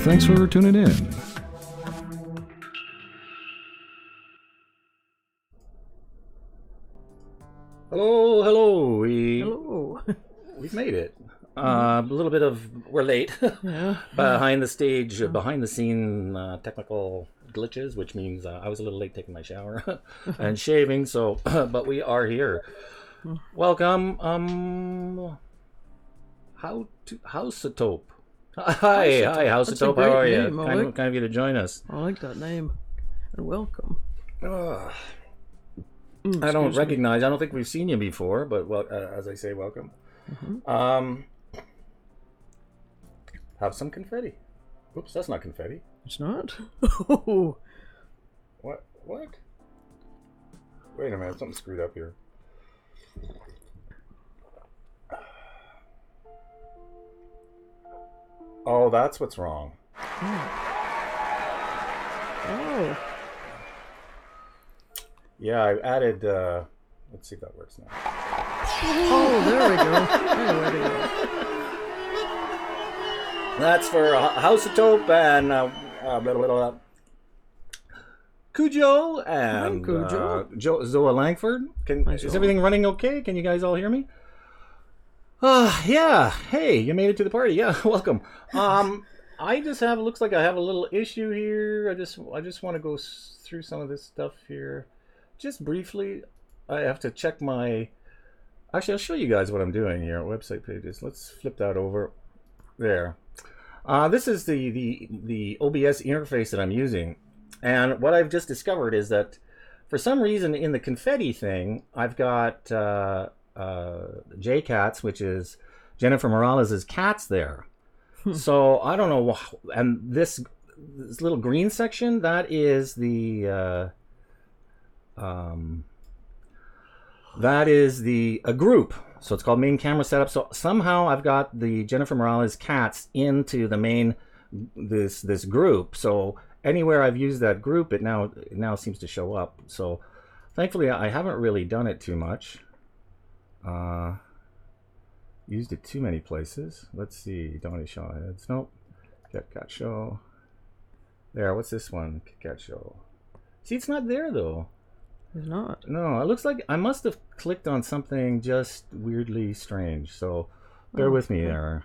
Thanks for tuning in. Hello. Hello. We've made it. A little bit of we're late. Yeah. behind the scene technical glitches, which means I was a little late taking my shower and shaving. So, but we are here. Welcome. Housetope. Hi, Housetope. How are you? Kind of you to join us. I like that name. And welcome. I don't recognize. I don't think we've seen you before, but as I say, welcome. Have some confetti. Oops, that's not confetti. It's not? What? Wait a minute, something screwed up here. Oh, that's what's wrong. Oh. Yeah, I added, let's see if that works now. Oh, there we go. There we go. That's for Housetope and Cujo and Zoa Langford. Is everything running okay? Can you guys all hear me? Yeah. Hey, you made it to the party. Yeah, welcome. I just looks like I have a little issue here. I just want to go through some of this stuff here. Just briefly, I have to check my... Actually, I'll show you guys what I'm doing here. Website pages. Let's flip that over. There. This is the OBS interface that I'm using. And what I've just discovered is that for some reason in the confetti thing, I've got JCats, which is Jennifer Morales' cats there. So I don't know. And this little green section, that is a group. So it's called main camera setup. So somehow I've got the Jennifer Morales cats into the main this group. So anywhere I've used that group, it now seems to show up. So thankfully I haven't really done it too much. Used it too many places. Let's see. Donnie Shaw heads. Nope. Cat show. There. What's this one? Cat show. See, it's not there though. It's not. No, it looks like I must have clicked on something just weirdly strange. So bear with me there.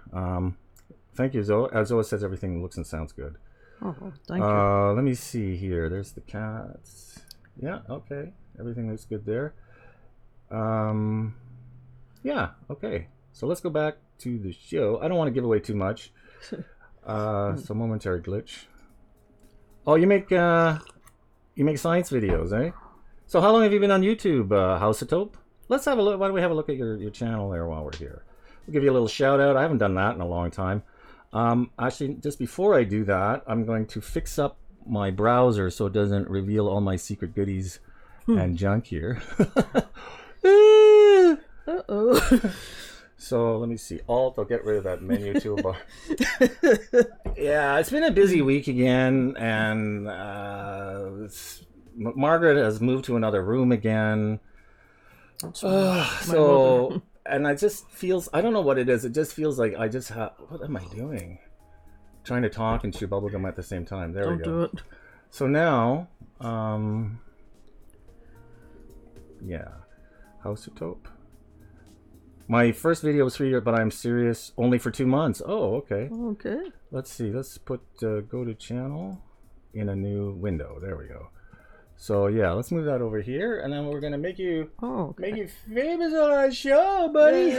Thank you, Zoe. As Zoe says, everything looks and sounds good. Oh, thank you. Let me see here. There's the cats. Yeah, okay. Everything looks good there. Yeah, okay. So let's go back to the show. I don't want to give away too much. So momentary glitch. Oh, you make science videos, eh? So how long have you been on YouTube, Housetope? Let's have a look. Why don't we have a look at your channel there while we're here? We'll give you a little shout out. I haven't done that in a long time. Actually, just before I do that, I'm going to fix up my browser so it doesn't reveal all my secret goodies and junk here. Uh-oh. So let me see. Alt, I'll get rid of that menu toolbar. Yeah, it's been a busy week again, and Margaret has moved to another room again. So, and I just feels, I don't know what it is. It just feels like I just have, what am I doing? Trying to talk and chew bubblegum at the same time. There we go. Don't do it. So now, yeah, Housetope. My first video was 3 years, but I'm serious, only for 2 months. Oh, okay. Okay. Let's see. Let's put go to channel in a new window. There we go. So yeah, let's move that over here, and then we're gonna make you famous on our show, buddy.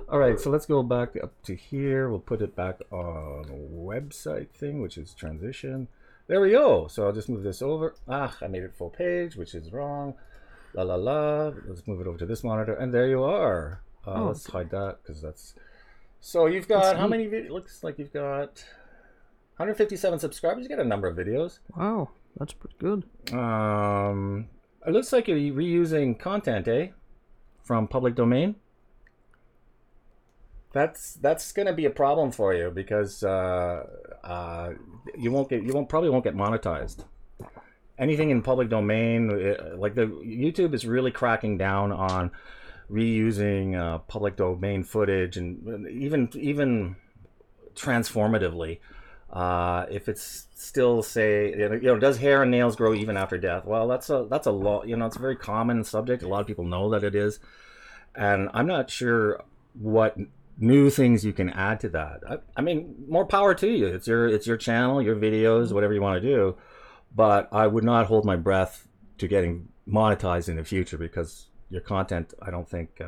All right, so let's go back up to here. We'll put it back on a website thing, which is transition. There we go. So I'll just move this over. I made it full page, which is wrong. La la la. Let's move it over to this monitor, and there you are. Let's hide that because that's. So you've got how many videos? Looks like you've got 157 subscribers. You got a number of videos. Wow, that's pretty good. It looks like you're reusing content, eh? From public domain. That's gonna be a problem for you because probably won't get monetized. Anything in public domain, like the YouTube is really cracking down on reusing public domain footage, and even transformatively. If it's still, say, does hair and nails grow even after death? Well, that's a lot. It's a very common subject. A lot of people know that it is, and I'm not sure what new things you can add to that. I mean, more power to you. It's your channel, your videos, whatever you want to do. But I would not hold my breath to getting monetized in the future, because your content, I don't think.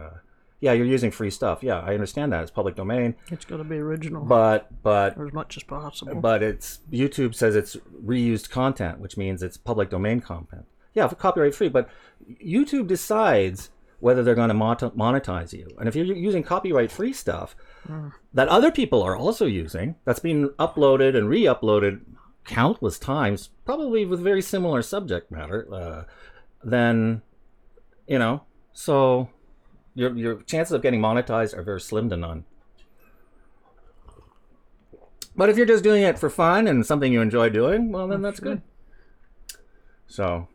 You're using free stuff. Yeah, I understand that. It's public domain. It's got to be original. But or as much as possible. But YouTube says it's reused content, which means it's public domain content. Yeah, for copyright free. But YouTube decides whether they're going to monetize you. And if you're using copyright free stuff that other people are also using, that's been uploaded and re-uploaded countless times, probably with very similar subject matter, then, so your chances of getting monetized are very slim to none. But if you're just doing it for fun and something you enjoy doing, well, then that's good. So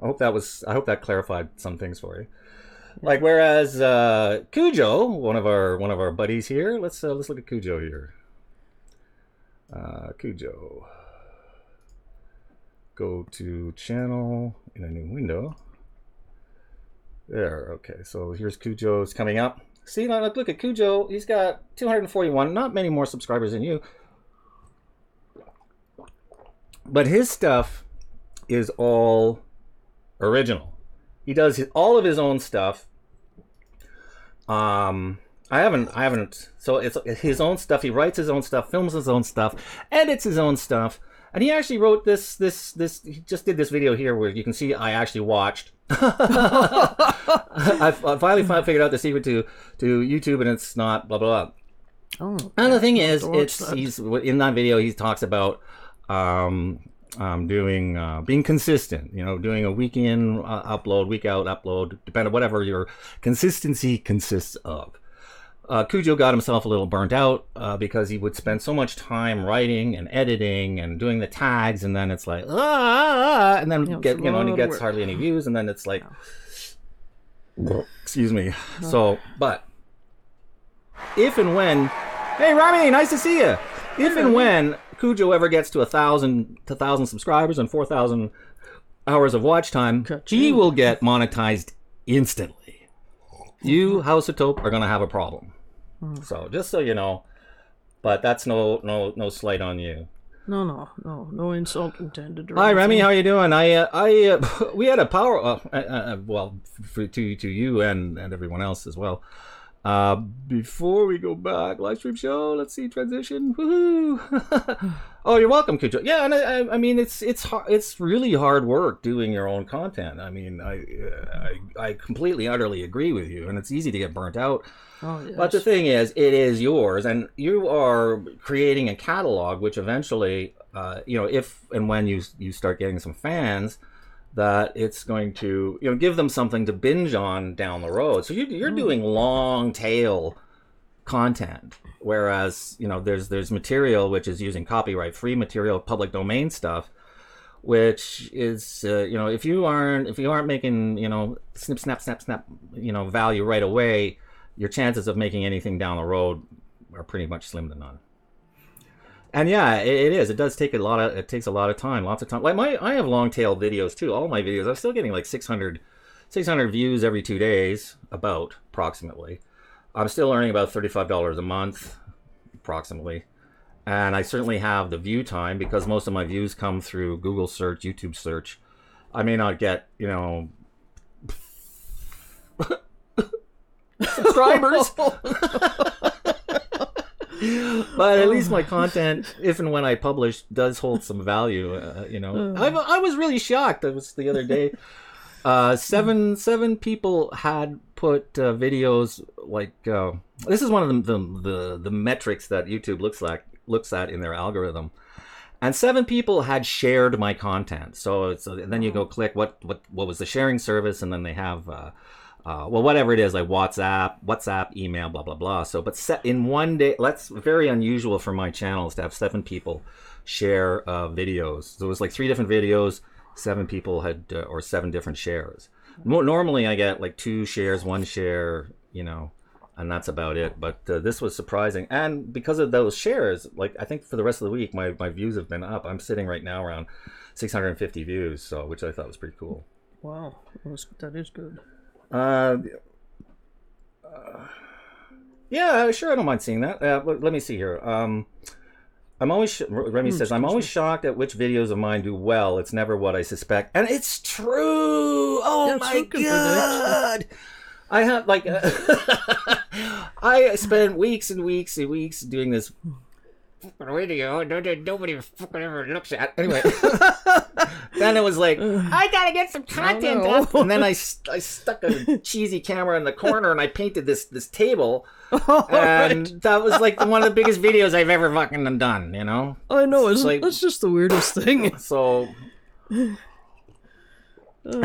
I hope that clarified some things for you. Like, whereas Cujo, one of our buddies here, let's look at Cujo here. Cujo. Go to channel in a new window. There, okay. So here's Cujo's coming up. See, now look at Cujo. He's got 241, not many more subscribers than you. But his stuff is all original. He does all of his own stuff. I haven't. So it's his own stuff. He writes his own stuff, films his own stuff, edits his own stuff, and he actually wrote this. He just did this video here where you can see I actually watched. I finally figured out the secret to YouTube, and it's not blah blah blah. Oh. And the thing is, he's in that video. He talks about doing being consistent. Doing a week in upload, week out upload, depending on whatever your consistency consists of. Cujo got himself a little burnt out because he would spend so much time writing and editing and doing the tags, and then it's like and then and he gets hardly any views, and then it's like, excuse me. So, but if and when, hey Rami, nice to see you. If and when Cujo ever gets to 1,000 subscribers and 4,000 hours of watch time, he will get monetized instantly. You, House of Taupe, are going to have a problem. So, just so you know, but that's no slight on you. No insult intended. Hi, Remy, how you doing? We had a power, to you and everyone else as well. Before we go back, live stream show, let's see, transition. Woohoo! Oh, you're welcome, Cujo. Yeah, and I mean, it's really hard work doing your own content. I mean, I completely, utterly agree with you, and it's easy to get burnt out. Oh, yes. But the thing is, it is yours, and you are creating a catalog, which eventually, if and when you start getting some fans, that it's going to give them something to binge on down the road. So you're doing long tail content, whereas there's material which is using copyright free material, public domain stuff, which is if you aren't making snip snap value right away, your chances of making anything down the road are pretty much slim to none. And yeah, it is. It does take it takes a lot of time, lots of time. Like I have long tail videos too. All my videos, I'm still getting like 600 views every 2 days, approximately. I'm still earning about $35 a month, approximately. And I certainly have the view time because most of my views come through Google search, YouTube search. I may not get, subscribers. But at least my content, if and when I publish, does hold some value. I was really shocked. That was the other day. Seven people had put videos like this is one of the metrics that YouTube looks at in their algorithm, and 7 people had shared my content. So and then you go click what was the sharing service, and then they have. Whatever it is, like WhatsApp, email, blah, blah, blah. So, but in one day, that's very unusual for my channels to have 7 people share videos. So it was like 3 different videos, 7 people had, or 7 different shares. Normally I get like 2 shares, 1 share, and that's about it. But this was surprising, and because of those shares, like I think for the rest of the week, my views have been up. I'm sitting right now around 650 views, so which I thought was pretty cool. Wow, that is good. Yeah, sure, I don't mind seeing that. Let me see here. I'm always Remy says I'm always shocked at which videos of mine do well. It's never what I suspect, and it's true. Oh yeah, my god! I have like I spent weeks and weeks and weeks doing this video. Nobody fucking ever looks at. Anyway, then it was like I gotta get some content up, and then I stuck a cheesy camera in the corner and I painted this table. And that was like one of the biggest videos I've ever fucking done, you know? I know, that's just the weirdest thing. So, and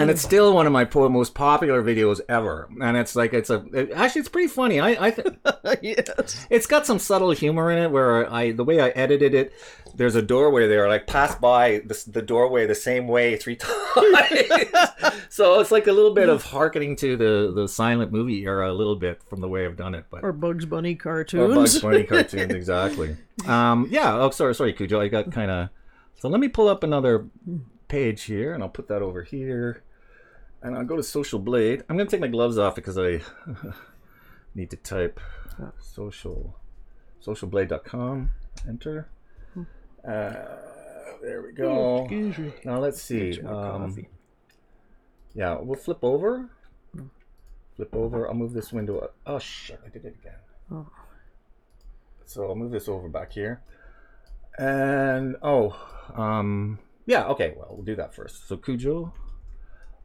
it's still one of my most popular videos ever. And it's like, actually, it's pretty funny. I think yes. It's got some subtle humor in it where the way I edited it, there's a doorway there. I passed by the doorway the same way 3 times. So it's like a little bit of hearkening to the silent movie era a little bit from the way I've done it. But or Bugs Bunny cartoons. Or Bugs Bunny cartoons, exactly. Yeah. Oh, sorry, Cujo. I got kind of... So let me pull up another page here, and I'll put that over here. And I'll go to Social Blade. I'm going to take my gloves off because I need to type socialblade.com. Enter. There we go. Oh, excuse me. Now let's see. Yeah, we'll flip over. Flip over. I'll move this window up. Oh shit! I did it again. Oh. So I'll move this over back here. And yeah. Okay. Well, we'll do that first. So Cujo.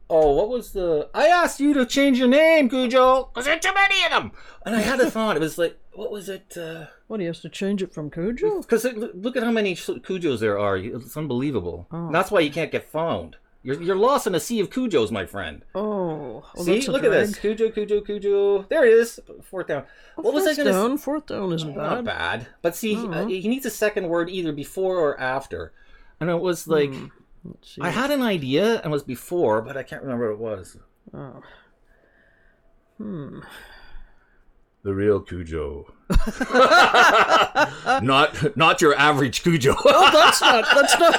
Oh, what was the... I asked you to change your name, Cujo, because there are too many of them. And I had a thought. It was like, what was it? What, he has to change it from Cujo? Because look at how many Cujos there are. It's unbelievable. Oh. That's why you can't get found. You're lost in a sea of Cujos, my friend. Oh. See? Look at this. Cujo. There it is. 4th down. What was I going to say? 4th down isn't bad. Not bad. But see, he needs a second word either before or after. And it was like... I had an idea and it was before, but I can't remember what it was. Oh. The real Cujo. not your average Cujo. Oh, that's not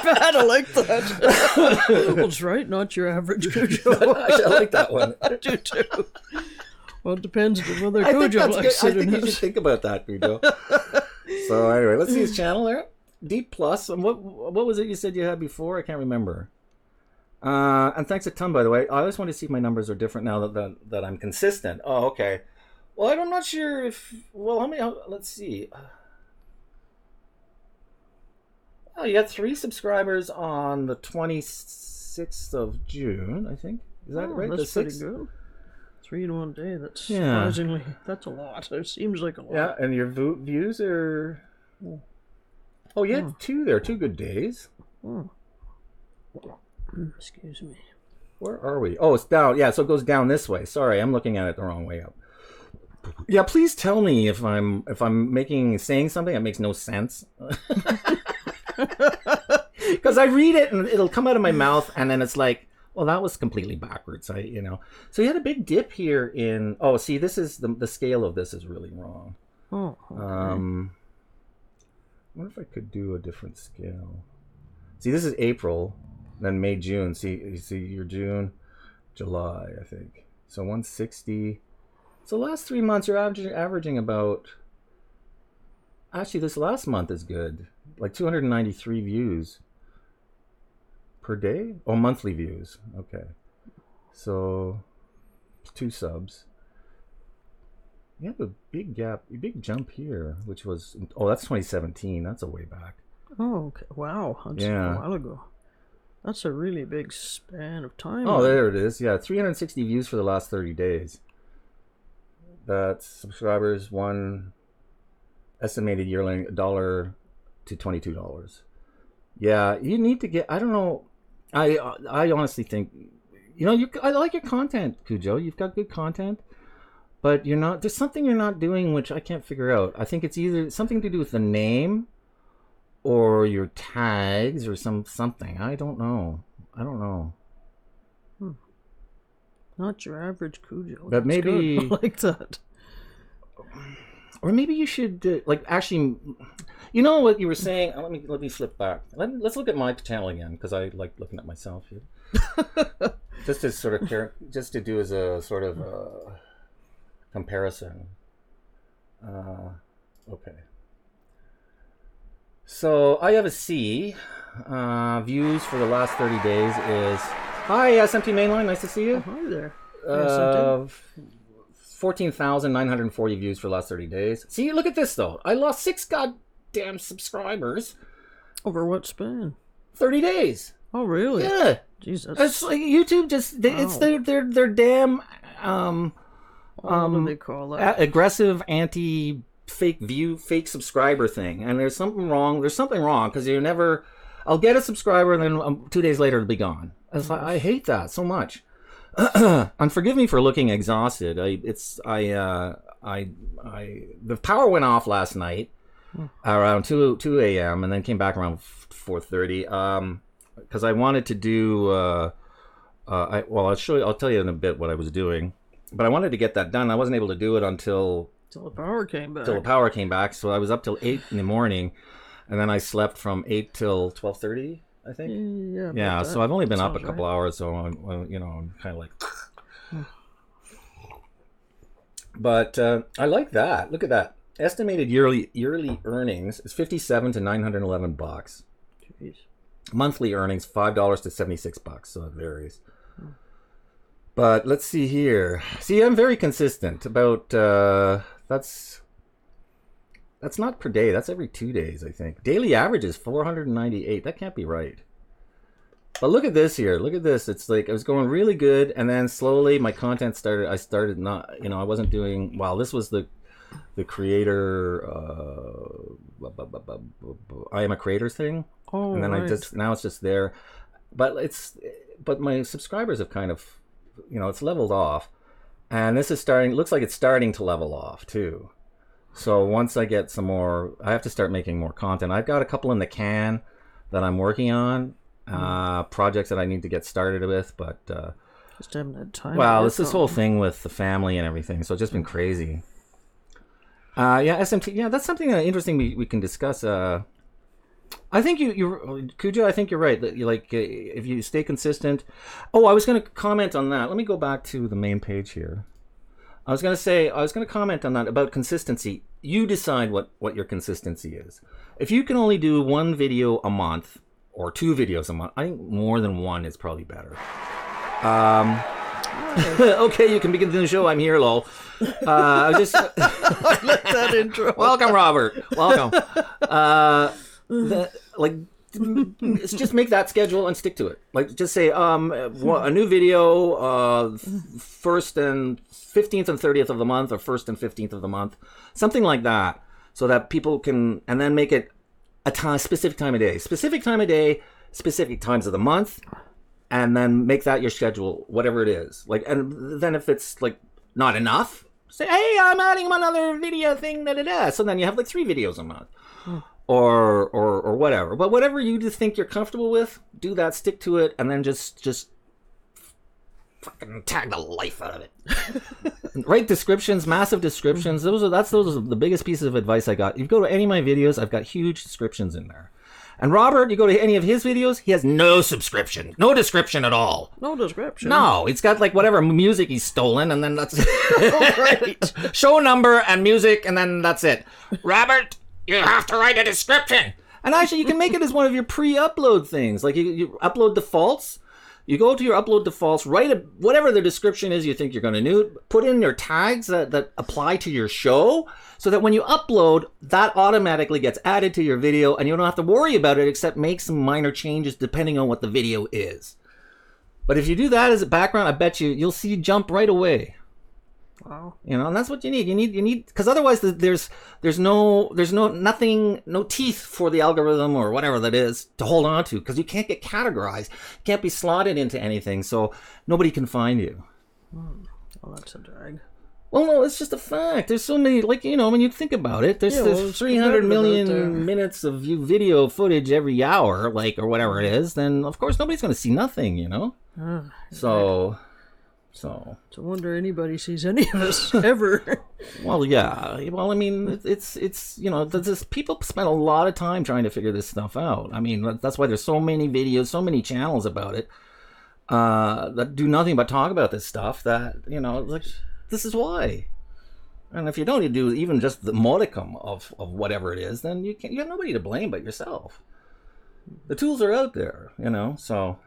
bad. I like that. That's right, not your average Cujo. Actually, I like that one. I do too. Well, it depends on whether Cujo likes it or not. I think you should think about that, Cujo. So anyway, let's see his channel there. D plus. And what was it you said you had before? I can't remember. And thanks a ton, by the way. I always want to see if my numbers are different now that I'm consistent. Oh, okay. Well, I'm not sure if... Well, how many... Let's see. Oh, you got 3 subscribers on the 26th of June, I think. Is that right? That's pretty good. 3 in one day. That's surprisingly... That's a lot. It seems like a lot. Yeah, and your views are... Oh, you had 2 there. 2 good days. Excuse me. Where are we? Oh, it's down. Yeah, so it goes down this way. Sorry, I'm looking at it the wrong way up. Yeah, please tell me if I'm saying something that makes no sense. Because I read it and it'll come out of my mouth and then it's like, well, that was completely backwards. So you had a big dip here in... Oh, see, this is the scale of this is really wrong. Oh. Okay. I wonder if I could do a different scale. See, this is April, then May, June. See, your June, July, I think. So 160. So last 3 months, you're averaging about... Actually, this last month is good. Like 293 views per day? Oh, monthly views. Okay. So 2 subs. You have a big gap, a big jump here, which was... Oh, that's 2017. That's a way back. Oh, okay. Wow. That's a while ago. That's a really big span of time. Oh, there it is. Yeah, 360 views for the last 30 days. That's subscribers, one estimated yearly $1 to $22. Yeah, you need to get... I don't know. I honestly think... I like your content, Cujo. You've got good content. But you're not... There's something you're not doing which I can't figure out. I think it's either something to do with the name or your tags or something. I don't know. Not your average Cujo. But maybe... I like that. or maybe you should like actually. You know what you were saying? Let me flip back. Let's look at my channel again because I like looking at myself here. Just to sort of just to do as a sort of comparison. Okay. So I have a C. Views for the last 30 days is hi SMT Mainline. Nice to see you. Oh, hi there. 14,940 views for the last 30 days. See, look at this though. I lost 6 goddamn subscribers. Over what span? 30 days. Oh, really? Yeah. Jesus. It's like YouTube just it's their damn what do they call that? Aggressive anti fake subscriber thing. And there's something wrong because you never. I'll get a subscriber and then 2 days later it'll be gone. I hate that so much. And forgive me for looking exhausted. The power went off last night around 2 a.m. and then came back around 4:30. Because I wanted to do. I'll tell you in a bit what I was doing, but I wanted to get that done. I wasn't able to do it until the power came back. So I was up till 8 in the morning, and then I slept from 8 till 12:30. I think. Yeah. So I've only been up a couple hours, so I'm kind of like. But I like that. Look at that. Estimated yearly earnings is $57 to $911. Jeez. Monthly earnings $5 to $76, so it varies. But let's see here. See, I'm very consistent. About that's not per day. That's every 2 days, I think. Daily average is 498. That can't be right. But look at this here. Look at this. It's like I was going really good, and then slowly my content started. I started not. I wasn't doing. Wow, this was the creator. I am a creator thing. Oh, and then right. Now it's just there, but my subscribers have kind of, it's leveled off, and this is starting. Looks like it's starting to level off too. So once I get some more, I have to start making more content. I've got a couple in the can that I'm working on, projects that I need to get started with, but just haven't had time. Well, it's this whole thing with the family and everything, so it's just been crazy. SMT. Yeah, that's something interesting we can discuss. I think you Cujo, I think you're right. That if you stay consistent. Oh, I was going to comment on that. Let me go back to the main page here. I was going to comment on that about consistency. You decide what your consistency is. If you can only do 1 video a month or 2 videos a month, I think more than 1 is probably better. Okay, you can begin the show. I'm here, lol. I was just I like that intro. Welcome, Robert. Welcome. Just make that schedule and stick to it. Like, just say a new video first and 15th and 30th of the month, or first and 15th of the month, something like that, so that people can, and then make it a specific time of day, specific times of the month, and then make that your schedule, whatever it is. Like, and then if it's like not enough, say, hey, I'm adding another video thing, so then you have like 3 videos a month. Or whatever. But whatever you just think you're comfortable with, do that, stick to it, and then just fucking tag the life out of it. Write descriptions, massive descriptions. Those are the biggest pieces of advice I got. You go to any of my videos, I've got huge descriptions in there. And Robert, you go to any of his videos, he has no description at all. No description. No, it's got like whatever music he's stolen, and then that's oh, right. Show number and music, and then that's it. Robert, you have to write a description. And actually, you can make it as one of your pre-upload things. Like you upload defaults. You go to your upload defaults, write whatever the description is you think you're going to do. Put in your tags that apply to your show, so that when you upload, that automatically gets added to your video, and you don't have to worry about it except make some minor changes depending on what the video is. But if you do that as a background, I bet you'll see jump right away. Wow. And that's what you need. You need because otherwise there's no teeth for the algorithm or whatever that is to hold on to, because you can't get categorized. You can't be slotted into anything, so nobody can find you. Well, that's a drag. Well, no, it's just a fact. There's so many, when you think about it, there's 300 million minutes of video footage every hour, or whatever it is, then of course nobody's going to see nothing, So So. To wonder anybody sees any of us ever. Well, yeah. Well, I mean, it's you know, people spend a lot of time trying to figure this stuff out. I mean, that's why there's so many videos, so many channels about it that do nothing but talk about this stuff. That, you know, like, this is why. And if you don't do even just the modicum of whatever it is, then you have nobody to blame but yourself. The tools are out there, you know. So.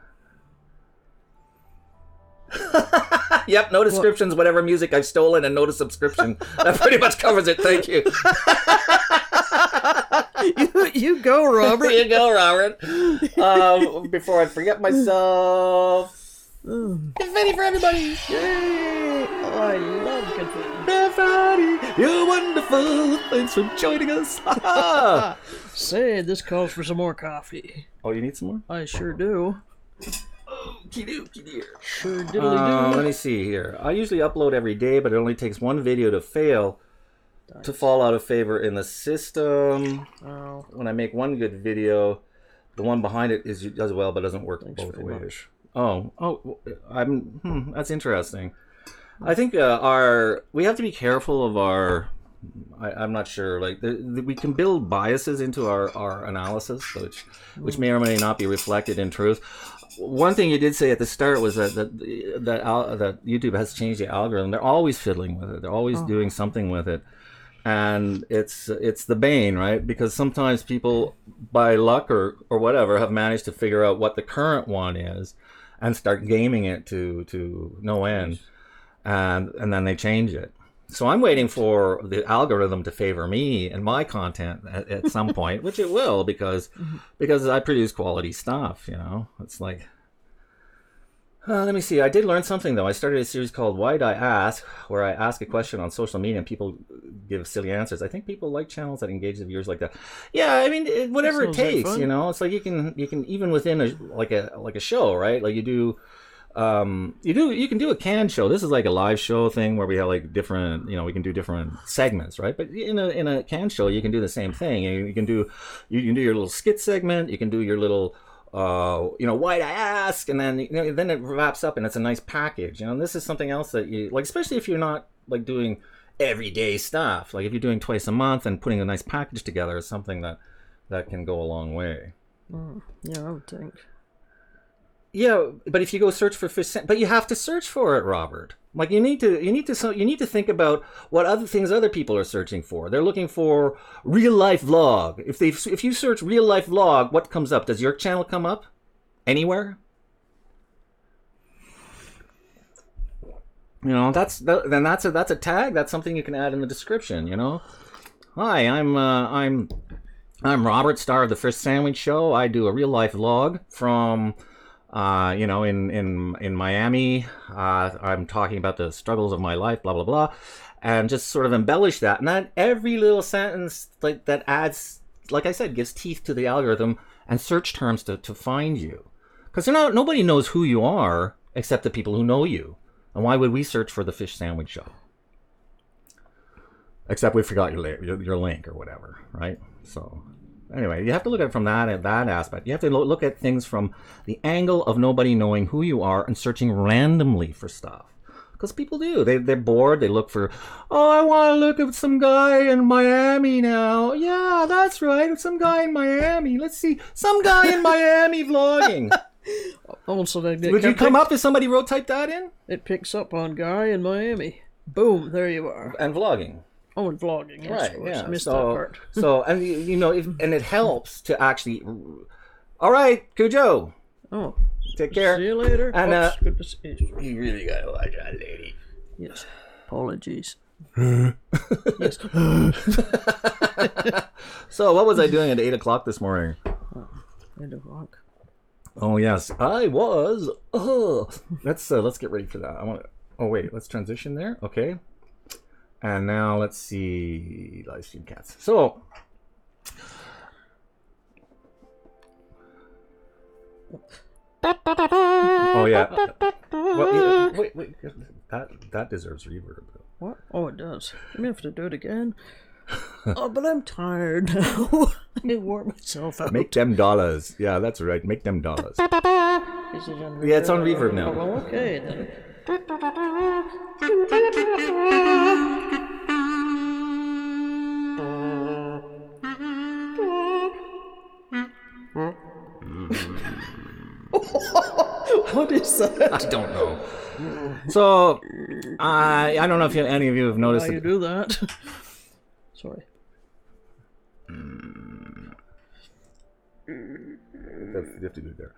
Yep, no descriptions, whatever music I've stolen, and no subscription. That pretty much covers it. Thank you. You go, Robert. You go, Robert. Before I forget myself, confetti for everybody! Yay! Oh, I love confetti. Confetti, you're wonderful. Thanks for joining us. Say, this calls for some more coffee. Oh, you need some more? I sure do. Sure diddly do. Let me see here. I usually upload every day, but it only takes one video to fail to fall out of favor in the system. Oh. When I make one good video, the one behind it does well, but doesn't work both ways. Much. That's interesting. I think we have to be careful of our. I'm not sure. Like we can build biases into our analysis, which may or may not be reflected in truth. One thing you did say at the start was that YouTube has changed the algorithm. They're always fiddling with it. They're always doing something with it, and it's the bane, right? Because sometimes people, by luck or whatever, have managed to figure out what the current one is, and start gaming it to no end, and then they change it. So I'm waiting for the algorithm to favor me and my content at some point, which it will, because I produce quality stuff, you know. It's like, let me see. I did learn something, though. I started a series called Why'd I Ask, where I ask a question on social media and people give silly answers. I think people like channels that engage the viewers like that. Yeah, I mean, whatever it takes, you know. It's like you can even within a show, right? Like you can do a canned show. This is like a live show thing where we have like different, you know, we can do different segments, right? But in a canned show, you can do the same thing. You can do your little skit segment. You can do your little, why'd I ask, and then then it wraps up and it's a nice package. You know, and this is something else that you like, especially if you're not like doing everyday stuff. Like if you're doing twice a month and putting a nice package together is something that can go a long way. Yeah, I would think. Yeah, but if you go search for fish, but you have to search for it, Robert. Like you need to think about what other things other people are searching for. They're looking for real life vlog. If you search real life vlog, what comes up? Does your channel come up anywhere? You know, that's a tag. That's something you can add in the description. You know, hi, I'm Robert, star of the Fish Sandwich Show. I do a real life vlog from. In Miami, I'm talking about the struggles of my life, blah, blah, blah, and just sort of embellish that. And then every little sentence like that adds, like I said, gives teeth to the algorithm and search terms to find you. Because nobody knows who you are except the people who know you. And why would we search for the Fish Sandwich Show? Except we forgot your link or whatever, right? So... Anyway, you have to look at it from that aspect. You have to look at things from the angle of nobody knowing who you are and searching randomly for stuff. Because people do. They're bored. They look for, I want to look at some guy in Miami now. Yeah, that's right. Some guy in Miami. Let's see. Some guy in Miami vlogging. Also, would you come up if somebody typed that in? It picks up on guy in Miami. Boom, there you are. And vlogging. Oh, and vlogging, yes, right? Of course. Yeah. I missed that part. So, and and it helps to actually. All right, Cujo. Oh, take care. See you later. And good to see you. You really gotta watch that lady. Yes. Apologies. Yes. So, what was I doing at 8:00 this morning? 8 o'clock. Oh yes, I was. Let's get ready for that. Let's transition there. Okay. And now let's see live stream cats. So oh yeah. Wait. That deserves reverb. What? Oh, it does. I'm gonna have to do it again. But I'm tired now. I wore myself out. Make them dollars. Yeah, that's right. Make them dollars. Is it on reverb? Yeah, it's on reverb now. Oh, well, okay then. What is that? I don't know. So, I don't know if any of you have noticed How you do that? Sorry. You have to do it there.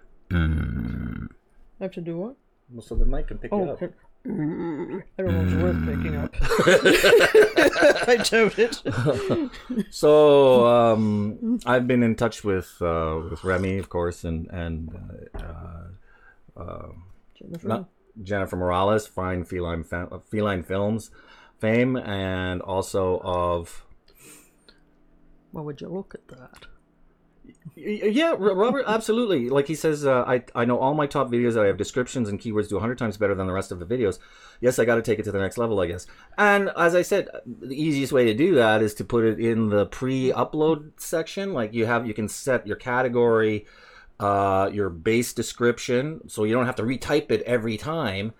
I have to do what? Well, so the mic can pick it up. Okay. I don't know if it's worth picking up. I doubt it. So I've been in touch with Remy, of course, and Jennifer Morales, Feline Films fame, and also of. Well, would you look at that? Yeah, Robert, absolutely. Like he says, I know all my top videos. I have descriptions and keywords do 100 times better than the rest of the videos. Yes, I got to take it to the next level, I guess. And as I said, the easiest way to do that is to put it in the pre-upload section. Like you can set your category, your base description, so you don't have to retype it every time.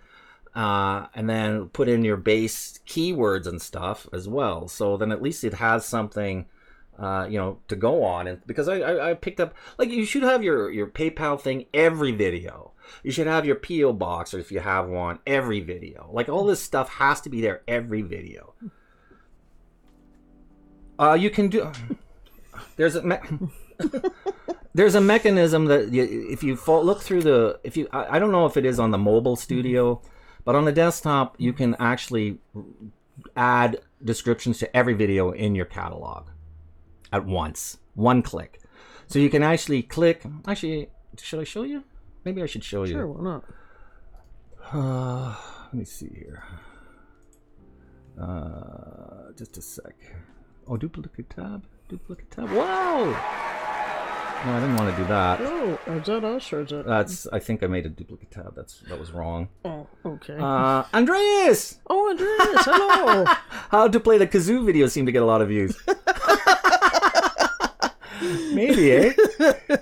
And then put in your base keywords and stuff as well. So then at least it has something. To go on, and because I picked up, like, you should have your PayPal thing every video. You should have your PO box, or if you have one, every video. Like, all this stuff has to be there every video. You can do. There's a mechanism that if you look through the I don't know if it is on the mobile studio, but on the desktop you can actually add descriptions to every video in your catalog. At once, one click. So you can actually click. Actually, should I show you? Maybe I should show you. Sure, why not? Let me see here. Just a sec. Oh, duplicate tab. Wow! No, I didn't want to do that. Oh, is that us or is that? I think I made a duplicate tab. That was wrong. Oh, okay. Andreas! Oh, Andreas, hello! How to play the kazoo videos seem to get a lot of views. Maybe, eh?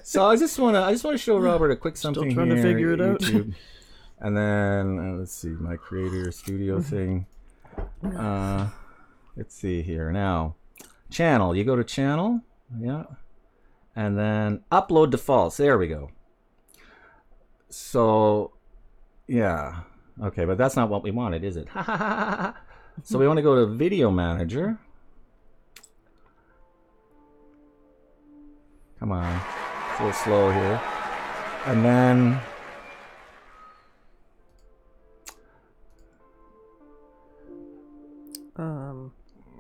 So I just want to show Robert a quick something. Still trying to figure it out. And then let's see, my creator studio thing. Let's see here now. Channel. You go to channel, yeah, and then upload defaults. There we go. So, yeah, okay, but that's not what we wanted, is it? So we want to go to Video Manager. Come on, it's a little slow here. And then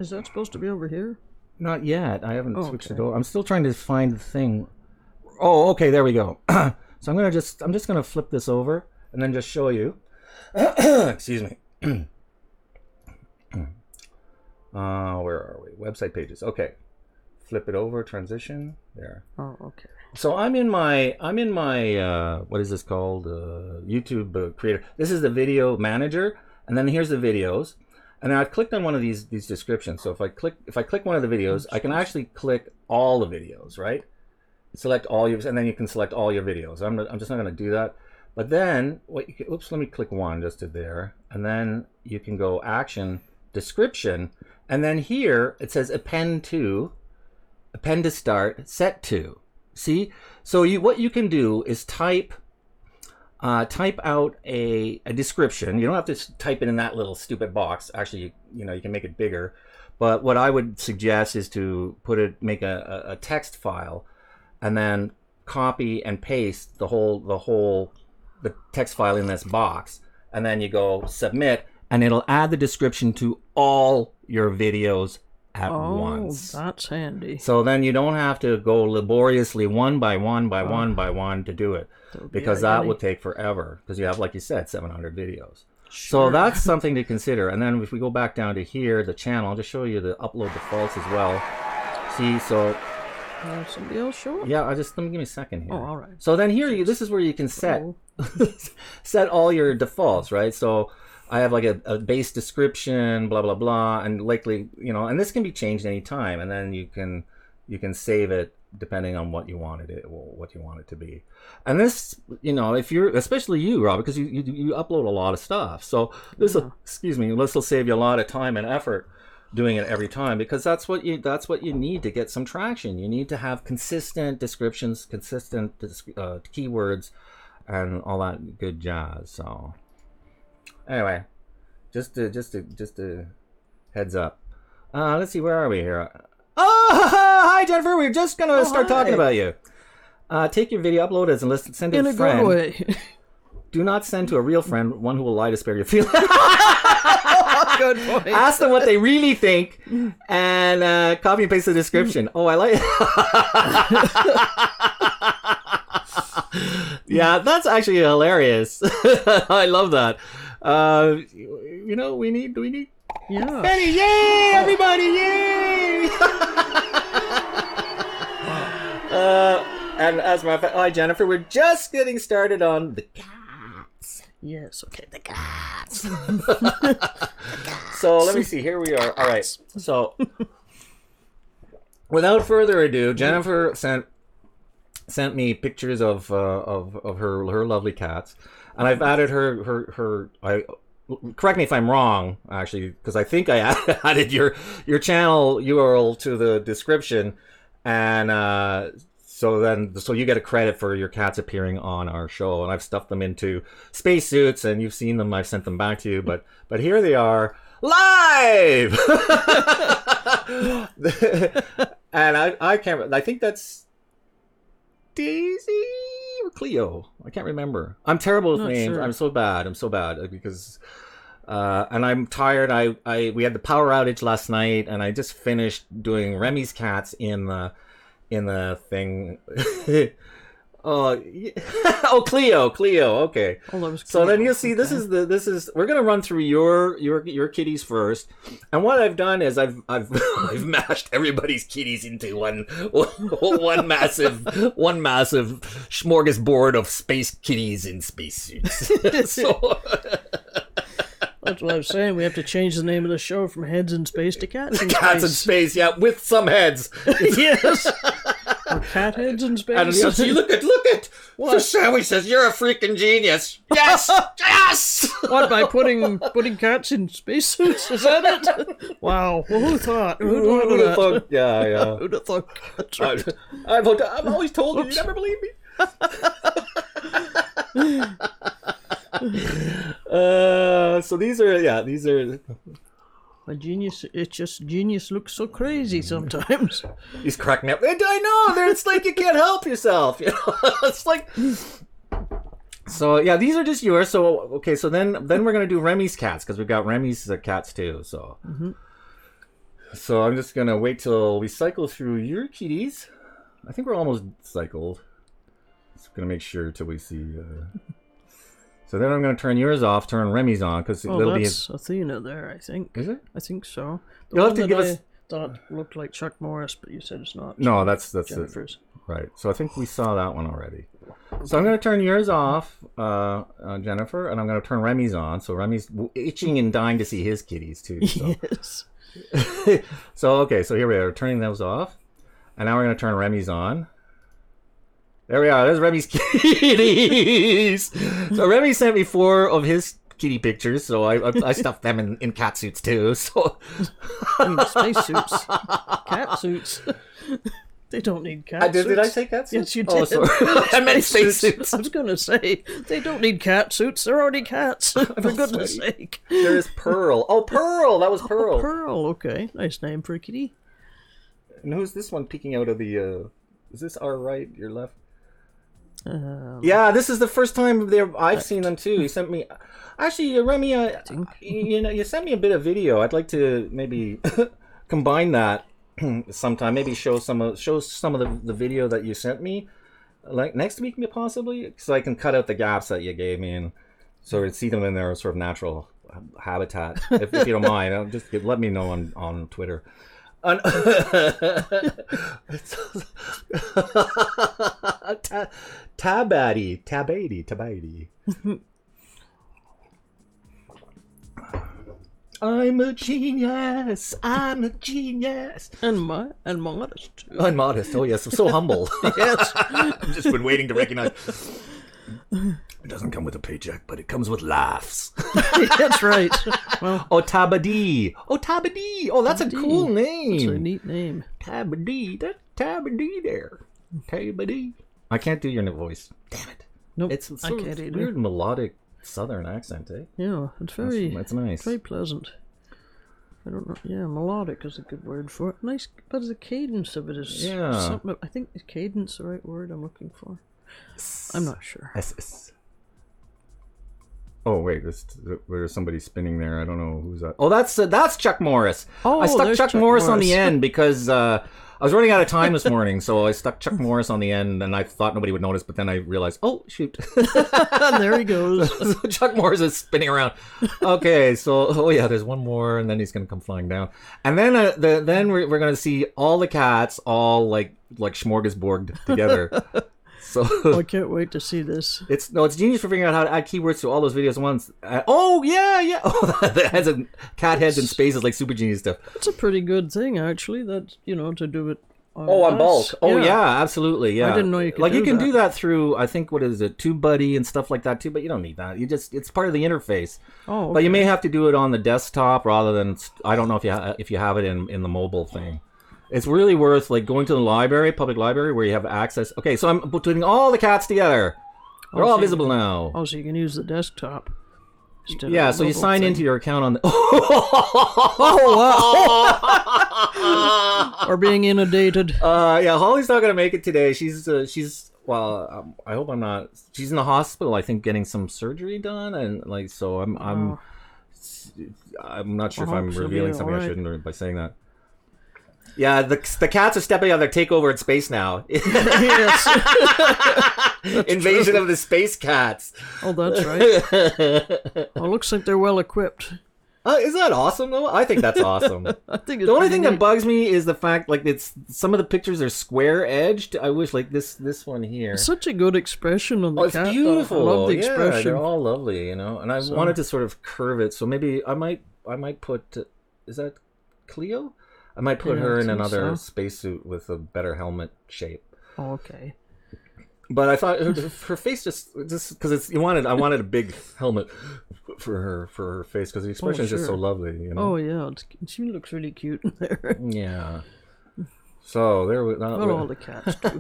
is that supposed to be over here? Not yet. I haven't switched it over. I'm still trying to find the thing. Oh, okay, there we go. So I'm just gonna flip this over and then just show you. Excuse me. Where are we? Website pages. Okay. Flip it over, transition, there. Oh, okay. So I'm in my what is this called? YouTube creator. This is the video manager, and then here's the videos. And then I've clicked on one of these descriptions. So if I click one of the videos, I can actually click all the videos, right? Select all your, and then you can select all your videos. I'm just not going to do that. But then, oops, let me click one just to there, and then you can go action, description, and then here it says append to start, set to. See? So what you can do is type out a description. You don't have to type it in that little stupid box. Actually, you can make it bigger. But what I would suggest is to make a text file, and then copy and paste the text file in this box, and then you go submit, and it'll add the description to all your videos at once. Oh, that's handy. So then you don't have to go laboriously one by one to do it, because that would take forever, because you have, like you said, 700 videos. Sure. So that's something to consider. And then if we go back down to here, the channel, I'll just show you the upload defaults as well. See, so somebody else show up? Yeah, let me give me a second here. Oh, all right. So then here, this is where you can set all your defaults, right? So I have like a base description, blah blah blah, and likely, and this can be changed anytime, and then you can save it depending on what you wanted it to be. And this, if you're, especially you, Rob, because you upload a lot of stuff, so this will save you a lot of time and effort doing it every time, because that's what you need to get some traction. You need to have consistent descriptions, consistent keywords, and all that good jazz. So anyway, just a heads up. Let's see, where are we here? Oh, hi Jennifer. We're just gonna start talking about you. Take your video, upload it, and send it to a friend. In a good way. Do not send to a real friend, one who will lie to spare your feelings. Good point. Ask them what they really think, and copy and paste the description. Oh, I like it. Yeah, that's actually hilarious. I love that. We need. Yeah. Benny, yay! Everybody, yay! And as a matter of fact, hi Jennifer, we're just getting started on the cats. Yes, okay, the Cats. So let me see. Here we are. All right. So without further ado, Jennifer sent me pictures of her lovely cats, and I've added her. Correct me if I'm wrong, actually, because I think I added your channel URL to the description, and so you get a credit for your cats appearing on our show, and I've stuffed them into spacesuits, and you've seen them. I've sent them back to you, but here they are live, and I can't. I think that's Daisy or Cleo. I can't remember. I'm terrible with names. Sure. I'm so bad because and I'm tired. We had the power outage last night, and I just finished doing Remy's cats in the thing. Oh, Cleo. Okay. Oh, so then you'll see. This is. We're gonna run through your kitties first, and what I've done is I've mashed everybody's kitties into one massive smorgasbord of space kitties in spacesuits. So. That's what I was saying. We have to change the name of the show from Heads in Space to Cats in Space. Cats in Space, yeah, with some heads. Yes. Or Cat Heads in Space. And you'll see, look at. What? So Sammy says, you're a freaking genius. Yes! Yes! What, by putting cats in spacesuits? Is that it? Wow. Well, who thought? Who would have thought? Yeah. Who'd have thought? That's right. I've always told you never believe me. So these are a genius. It's just genius looks so crazy sometimes. He's cracking up. I know. It's like you can't help yourself. It's like. So yeah, these are just yours. So okay. So then we're gonna do Remy's cats, because we've got Remy's cats too. So. Mm-hmm. So I'm just gonna wait till we cycle through your kitties. I think we're almost cycled. Just gonna make sure till we see. So then I'm going to turn yours off, turn Remy's on, because it'll be... that's Athena there, I think. Is it? I think so. You'll have to give us... Thought looked like Chuck Morris, but you said it's not. No, that's Jennifer's. Right. So I think we saw that one already. So I'm going to turn yours off, Jennifer, and I'm going to turn Remy's on. So Remy's itching and dying to see his kitties too. So. Yes. So here we are, turning those off, and now we're going to turn Remy's on. There we are. There's Remy's kitties. So Remy sent me 4 of his kitty pictures, so I stuffed them in cat suits too. So space suits, cat suits. They don't need cat suits. Did I say cat suits? Yes, you did. Oh, sorry. I meant space suits. I was going to say they don't need cat suits. They're already cats. For goodness sake. There's Pearl. Oh, Pearl. That was Pearl. Oh, Pearl. Okay, nice name for a kitty. And who's this one peeking out of the? Is this our right? Your left? Yeah, this is the first time I've seen them too. You sent me, actually, Remy. You sent me a bit of video. I'd like to maybe combine that sometime. Maybe show some of the video that you sent me, like next week possibly, so I can cut out the gaps that you gave me and sort of see them in their sort of natural habitat. If you don't mind, just let me know on Twitter. Tabady. I'm a genius. I'm a genius. And modest too. I'm modest. Oh yes, I'm so humble. Yes. I've just been waiting to recognize. It doesn't come with a paycheck, but it comes with laughs. That's right. Well, Tabadi. Tabadi. Oh, that's a cool name. It's a neat name. Tabadi. That's Tabadi there. Tabadi. I can't do your voice. Damn it. Nope, It's I sort of can't either. weird melodic southern accent, eh? Yeah, it's very, That's nice. very pleasant. I don't know. Yeah, melodic is a good word for it. Nice, but the cadence of it is something. I think is cadence the right word I'm looking for? I'm not sure. Oh wait, there's somebody spinning there. I don't know who's that. Oh, that's Chuck Morris. Oh, I stuck Chuck Morris on the Morris. end because I was running out of time this morning, so I stuck Chuck Morris on the end, and I thought nobody would notice, but then I realized, oh shoot, There he goes. so Chuck Morris is spinning around. Okay, so there's one more, and then he's gonna come flying down, and then then we're gonna see all the cats all like smorgasborded together. So I can't wait to see this. It's genius for figuring out how to add keywords to all those videos at once. Oh yeah. Oh, that has a cat heads and spaces like super genius stuff. It's a pretty good thing actually. That to do it. On bulk. Oh yeah, absolutely. Yeah. I didn't know you could. Like do you can that. do that through I think what is it, TubeBuddy and stuff like that too. But you don't need that. It's part of the interface. Oh. Okay. But you may have to do it on the desktop rather than I don't know if you have it in the mobile thing. It's really worth like going to the library, public library, where you have access. Okay, so I'm putting all the cats together. They're all visible now. Oh, so you can use the desktop. Yeah, so you sign into your account on the. Or being inundated. Yeah, Holly's not gonna make it today. She's well. I hope I'm not. She's in the hospital. I think getting some surgery done, and like so. I'm not sure if I'm revealing something I shouldn't by saying that. Yeah, the cats are stepping on their takeover in space now. Yes. Invasion of the space cats. Oh, that's right. Well, looks like they're well equipped. Is that awesome though? I think that's awesome. I think it's the only thing neat. that bugs me is the fact like it's some of the pictures are square edged. I wish like this one here. Such a good expression on the It's cat. beautiful. I love the Yeah, expression. they're all lovely, and I wanted to sort of curve it. So maybe I might put. Is that Cleo? I might put her in another spacesuit with a better helmet shape. Oh, okay. But I thought her face just because I wanted a big helmet for her face because the expression is just so lovely. Oh yeah, she looks really cute in there. Yeah. So there we. Not all the cats do.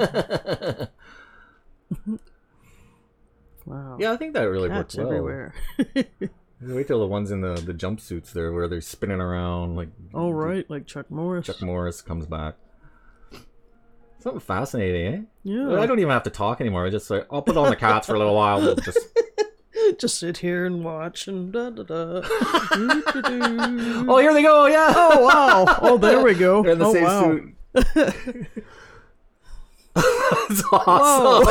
Wow. Yeah, I think that really cats worked well. Everywhere. Wait till the ones in the jumpsuits there where they're spinning around like. Oh right, like Chuck Morris. Chuck Morris comes back. Something fascinating, eh? Yeah. I don't even have to talk anymore. I just I'll put on the cats for a little while. We'll just sit here and watch and da da da. Oh, here they go! Yeah. Oh wow! Oh, there we go. They're in the same suit. It's awesome.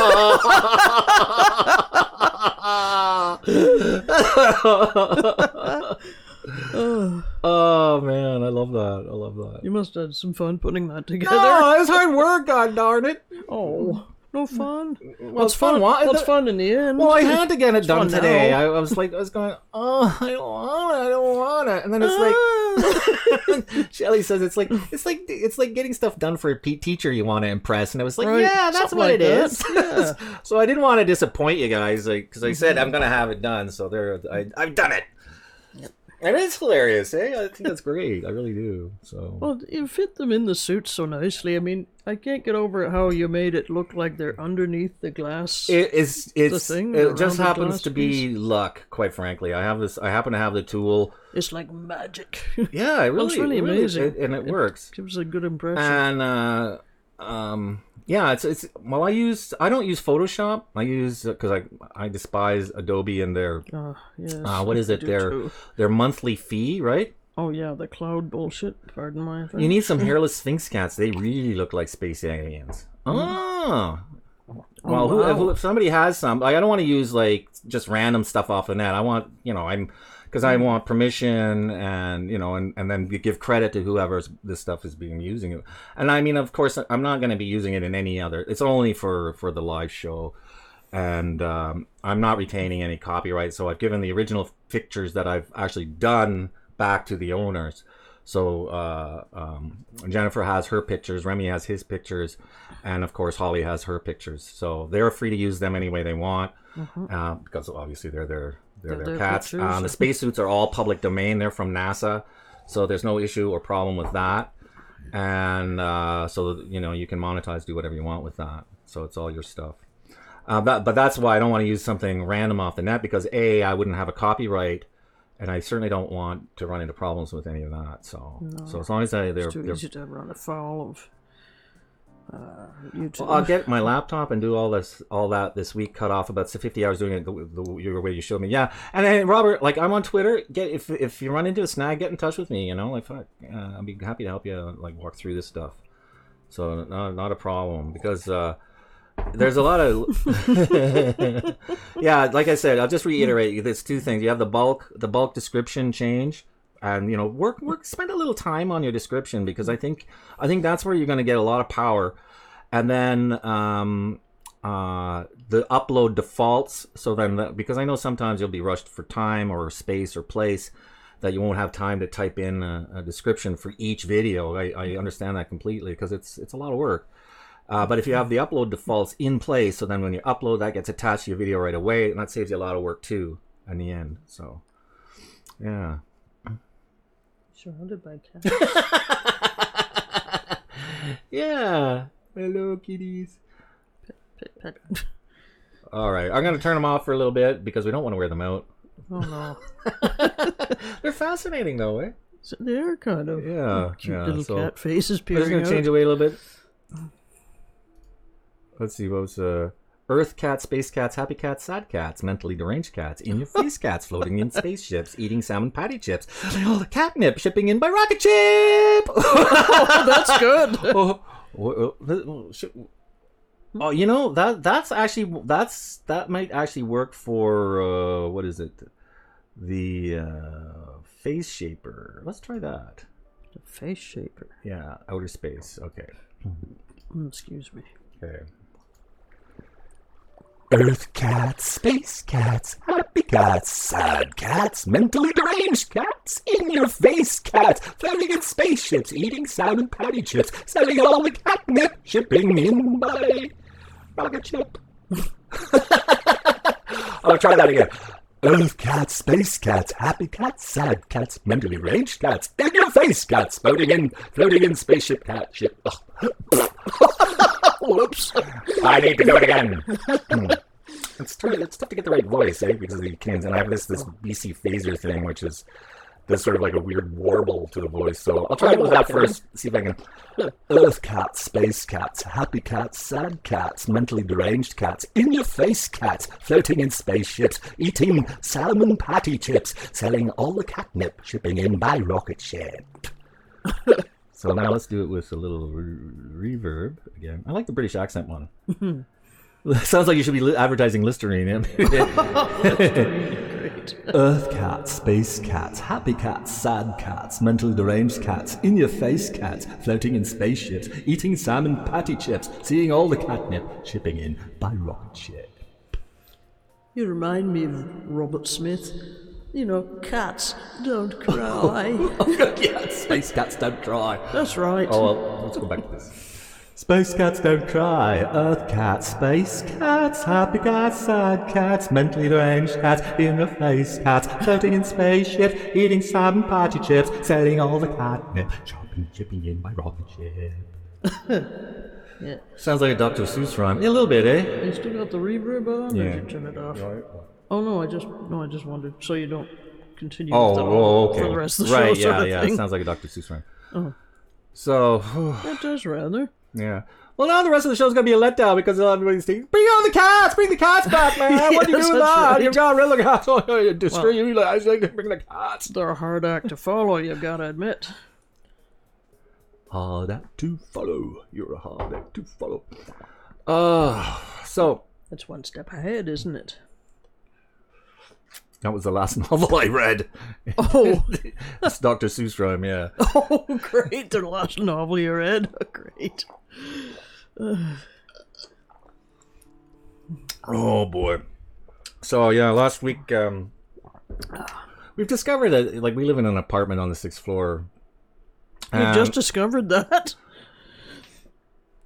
Oh man, I love that. You must have had some fun putting that together. No, it was hard work, god darn it. Oh, no fun. Well, it's fun. What's fun in the end? Well, I had to get it done today. Now. I was going, oh, I don't want it. And then it's like, Shelly says it's like getting stuff done for a teacher you want to impress. And I was like, right. yeah, that's Something what like it is. Yeah. So I didn't want to disappoint you guys, because I said I'm gonna have it done. So I've done it. And it's hilarious, eh? I think that's great. I really do. So. Well, you fit them in the suits so nicely. I mean, I can't get over how you made it look like they're underneath the glass. It's the thing, it just happens glass to be luck, quite frankly. I happen to have the tool. It's like magic. Yeah, it really, it's really amazing, and it works. Gives a good impression. And yeah, well, I don't use Photoshop. I use because I despise Adobe and their yes, what is it, their monthly fee, right? Oh yeah, the cloud bullshit. Pardon my French. You need some hairless sphinx cats. They really look like space aliens. Oh. Well, wow. if somebody has some, I don't want to use like just random stuff off the net. I want, because I want permission and and then give credit to whoever this stuff is being using. And I mean, of course, I'm not going to be using it in any other. It's only for the live show, and I'm not retaining any copyright. So I've given the original pictures that I've actually done back to the owners. So Jennifer has her pictures, Remy has his pictures, and of course Holly has her pictures. So they're free to use them any way they want, because obviously they're their cats. The spacesuits are all public domain. They're from NASA, so there's no issue or problem with that. And so you can monetize, do whatever you want with that. So it's all your stuff. But that's why I don't want to use something random off the net, because I wouldn't have a copyright. And I certainly don't want to run into problems with any of that. So, so as long as it's too easy to run afoul of YouTube. Well, I'll get my laptop and do all that this week. Cut off about 50 hours doing it the way you showed me. Yeah, and Robert, like, I'm on Twitter. If you run into a snag, get in touch with me. Like, I'd be happy to help you walk through this stuff. So not a problem, because. There's a lot of yeah, like I said, I'll just reiterate, there's two things. You have the bulk description change, and spend a little time on your description, because I think that's where you're going to get a lot of power. And then the upload defaults, so then because I know sometimes you'll be rushed for time or space or place, that you won't have time to type in a description for each video. I understand that completely, because it's a lot of work. But if you have the upload defaults in place, so then when you upload, that gets attached to your video right away, and that saves you a lot of work too in the end. So, yeah. Surrounded by cats. Yeah. Hello, kitties. Pet. All right, I'm gonna turn them off for a little bit, because we don't want to wear them out. Oh no. They're fascinating though, eh? So they're kind of cute little cat faces peering out. I'm just gonna change away a little bit. Let's see, what was Earth cats, space cats, happy cats, sad cats, mentally deranged cats, in-your-face cats, floating in spaceships, eating salmon patty chips, all the catnip shipping in by rocket ship. Oh, that's good. That might actually work for what is it? The face shaper. Let's try that. The face shaper. Yeah, outer space. Okay. Excuse me. Okay. Earth cats, space cats, happy cats, sad cats, mentally deranged cats, in-your-face cats, floating in spaceships, eating salmon patty chips, selling all the catnip, shipping in by rocket ship. I'll try that again. Earth cats, space cats, happy cats, sad cats, mentally deranged cats, in-your-face cats, floating in spaceship cat ship. Whoops. I need to do it again. It's tough to get the right voice, because of the Canadians. And I have this BC phaser thing, which is there's sort of like a weird warble to the voice. So I'll try it with that first, see if I can. Earth cats, space cats, happy cats, sad cats, mentally deranged cats, in-your-face cats, floating in spaceships, eating salmon patty chips, selling all the catnip, shipping in by rocket ship. So now let's do it with a little reverb again. I like the British accent one. Sounds like you should be advertising Listerine. Great. Earth cats, space cats, happy cats, sad cats, mentally deranged cats, in-your-face cats, floating in spaceships, eating salmon patty chips, seeing all the catnip, shipping in by rocket ship. You remind me of Robert Smith. Cats don't cry. Yeah, space cats don't cry. That's right. Oh, well, let's go back to this. Space cats don't cry. Earth cats, space cats, happy cats, sad cats, mentally deranged cats, in-your-face cats, floating in spaceships, eating salmon patty chips, selling all the catnip, shipping in by rocket ship. Yeah. Sounds like a Dr. Seuss rhyme. Yeah, a little bit, eh? You still got the reverb on? Yeah. Or did you turn it off? Right. Oh no, I just wondered, so you don't continue Oh, with that okay. for the rest of the show. Right, sort of yeah. thing. It sounds like a Dr. Seuss rhyme. Oh. So, That does rather. yeah. Well, now the rest of the show's going to be a letdown, because everybody's thinking, bring on the cats! Bring the cats back, man! What are you Yes, doing that's now? right. You've got rid of the cats. Oh, you destroy you. Bring the cats. They're a hard act to follow, you've got to admit. Hard act to follow. You're a hard act to follow. So That's one step ahead, isn't it? that was the last novel I read. Oh. It's Dr. Seuss rhyme, yeah. Oh, great. The last novel you read. Great. Oh boy. So yeah, last week we've discovered that, like, we live in an apartment on the 6th floor. You just discovered that?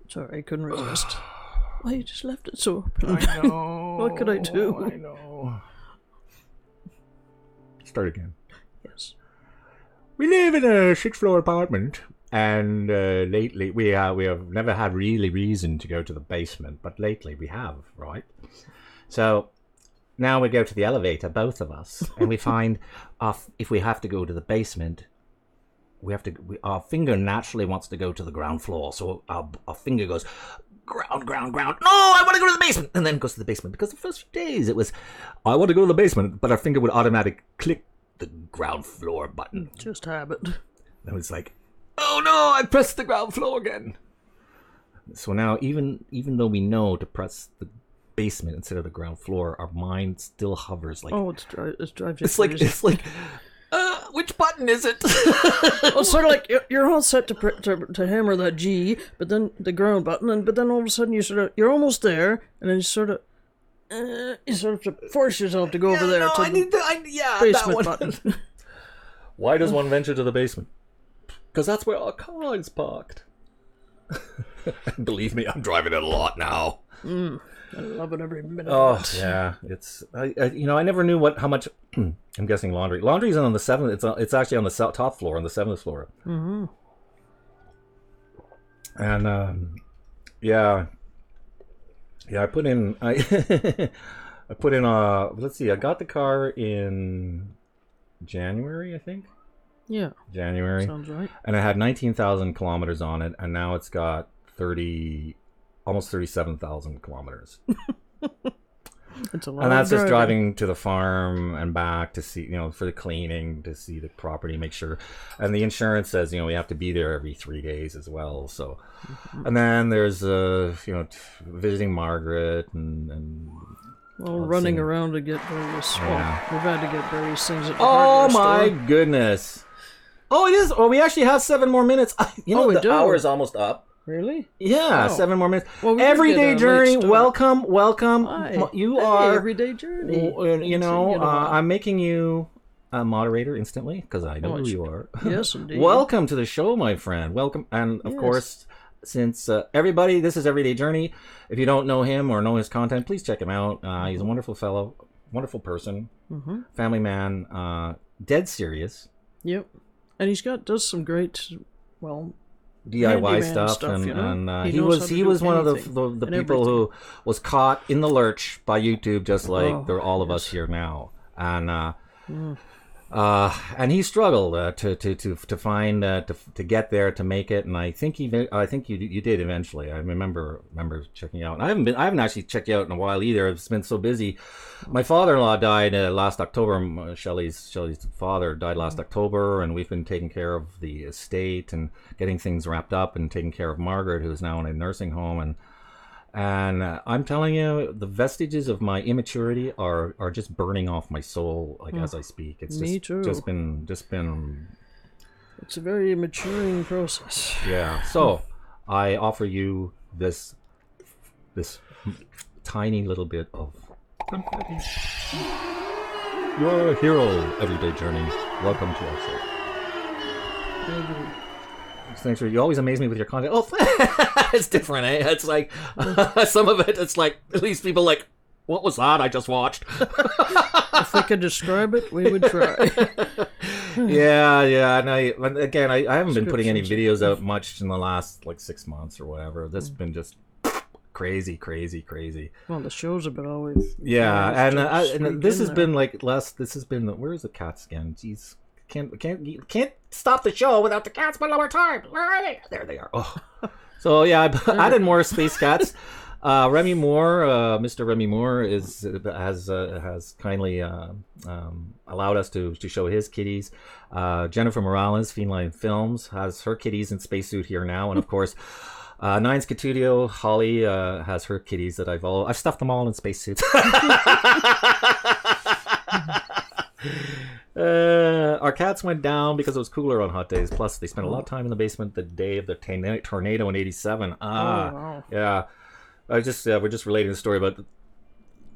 Sorry, I couldn't resist. Why, you just left it so open? I know. What could I do? I know. Start again. Yes. We live in a 6th floor apartment, and lately we have never had really reason to go to the basement, but lately we have, right? So now we go to the elevator, both of us, and we find if we have to go to the basement, our finger naturally wants to go to the ground floor, so our finger goes ground. No, I want to go to the basement, and then goes to the basement, because the first few days it was I want to go to the basement, but our finger would automatically click the ground floor button. Just habit. And it's like, oh no, I pressed the ground floor again. So now even though we know to press the basement instead of the ground floor, our mind still hovers like, it's drives you it's like crazy. it's like which button is it? Well, sort of like you're all set to hammer that G, but then the ground button, but then all of a sudden you're almost there, and then you sort of have to force yourself to go over there to the basement button. Why does one venture to the basement? Because that's where our car is parked. Believe me, I'm driving it a lot now. I love it every minute. Oh of it. yeah, it's I never knew how much. I'm guessing laundry's on the 7th. It's actually on the top floor, on the 7th floor. Mm-hmm. And yeah, I put in let's see, I got the car in January, I think. Yeah. January. Sounds right. And it had 19,000 kilometers on it, and now it's got almost 37,000 kilometers. It's a lot. And that's just driving to the farm and back to see, for the cleaning, to see the property, make sure. And the insurance says, we have to be there every 3 days as well. So, and then there's, visiting Margaret and running around to get various. Yeah. Well, we've had to get various things at the oh hardware my store. goodness! Oh, it is. Oh, we actually have 7 more minutes. we the do. hour is almost up. Really? Yeah, Oh. 7 more minutes. Well, we did Everyday get a Journey, late start. welcome. Hi. You Hey, are Everyday Journey. I'm making you a moderator instantly because I know who you are. Yes, indeed. Welcome to the show, my friend. Welcome, and of course, since everybody, this is Everyday Journey. If you don't know him or know his content, please check him out. He's a wonderful fellow, wonderful person, family man, dead serious. Yep, and does some great, DIY handyman stuff, and He he was one of the people who was caught in the lurch by YouTube, just like all of us here now, and he struggled to find to get there, to make it, and I think you did eventually. I remember checking out. And I haven't actually checked you out in a while either. I've been so busy. My father-in-law died last October. Shelley's father died last October, and we've been taking care of the estate and getting things wrapped up and taking care of Margaret, who's now in a nursing home. And I'm telling you, the vestiges of my immaturity are just burning off my soul, as I speak. It's Me too. just been. It's a very maturing process. Yeah. So I offer you this tiny little bit of confetti. You're a hero, Everyday Journey. Welcome to our show. Thanks for, you always amaze me with your content. Oh, it's different, eh? It's like some of it. It's like at least people like, what was that I just watched? If we could describe it, we would try. Yeah. And I haven't been putting any videos out much in the last 6 months or whatever. That's been just crazy. Well, the shows have been always. Yeah, and this has been This has been where's the cats again? Jeez. Can't stop the show without the cats one more time. Where are they? There they are. Oh, so yeah, I added more space cats. Remy Moore, Mr. Remy Moore, has kindly allowed us to show his kitties. Jennifer Morales, Feline Films, has her kitties in spacesuit here now, and of course, Nine's Catudio, Holly, has her kitties that I've stuffed them all in spacesuits. Our cats went down because it was cooler on hot days. Plus, they spent a lot of time in the basement the day of the tornado in '87. Wow. Yeah. We're just relating the story about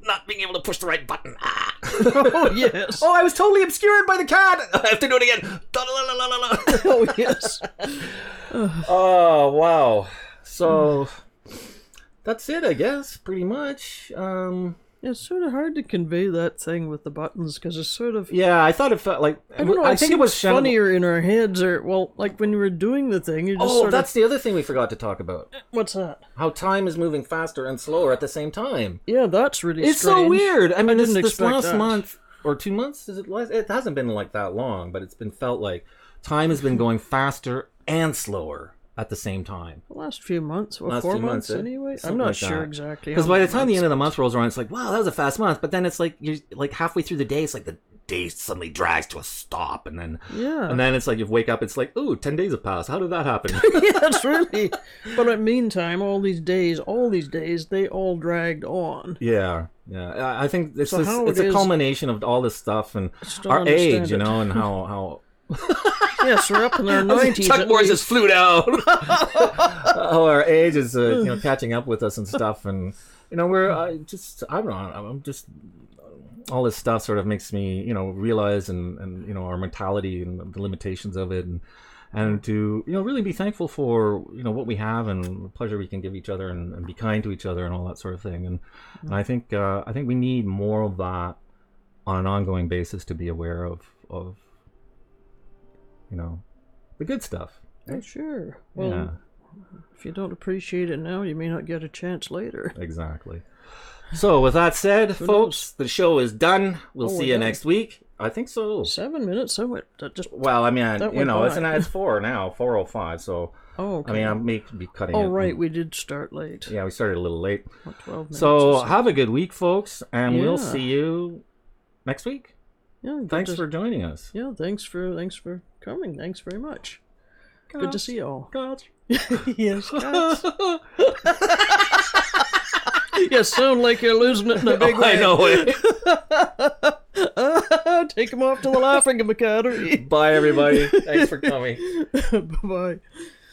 not being able to push the right button. Oh, yes. Oh, I was totally obscured by the cat. I have to do it again. Da-la-la-la-la-la. Oh, yes. Oh, wow. So that's it, I guess, pretty much. It's sort of hard to convey that thing with the buttons because it's sort of... Yeah, I thought it felt like... I don't know, I think it was funnier in our heads, or, well, like when you were doing the thing, you just Oh, that's the other thing we forgot to talk about. What's that? How time is moving faster and slower at the same time. Yeah, that's really It's strange. so weird. I mean, this expect last that. month, or 2 months, it hasn't been like that long, but it's been felt like time has been going faster and slower at the same time. The last few months, well, Last 4 few months months, anyway. something I'm not like sure that. exactly. Because by the time the end of the month rolls around, it's like, wow, that was a fast month. But then it's like, you're like halfway through the day, it's like the day suddenly drags to a stop. And then it's like you wake up, it's like, ooh, 10 days have passed. How did that happen? Yeah, it's really. But in the meantime, all these days, they all dragged on. Yeah. I think it's a culmination of all this stuff and our age, you know, and how Yes, we're up in our 90s. Chuck Norris just flew down. Oh, our age is catching up with us and stuff, and we're I don't know. I'm just all this stuff sort of makes me realize and our mentality and the limitations of it, and to really be thankful for what we have and the pleasure we can give each other and be kind to each other and all that sort of thing. And I think we need more of that on an ongoing basis to be aware of the good stuff. Oh, sure. Well, if you don't appreciate it now, you may not get a chance later. Exactly. So with that said, folks, the show is done. We'll see you next week. I think so. 7 minutes. That just. Well, I mean, it's 4 now, 4:05. So. Oh, okay. I mean, I may be cutting it. Oh, right. We did start late. Yeah, we started a little late. 12 minutes. So have a good week, folks, and we'll see you next week. Yeah. Thanks for joining us. Yeah. Thanks for coming. Thanks very much. Good to see you all. Cats. Yes, cats. You sound like you're losing it in a big way. I know it. Take him off to the Laughing Academy. Bye, everybody. Thanks for coming. Bye-bye.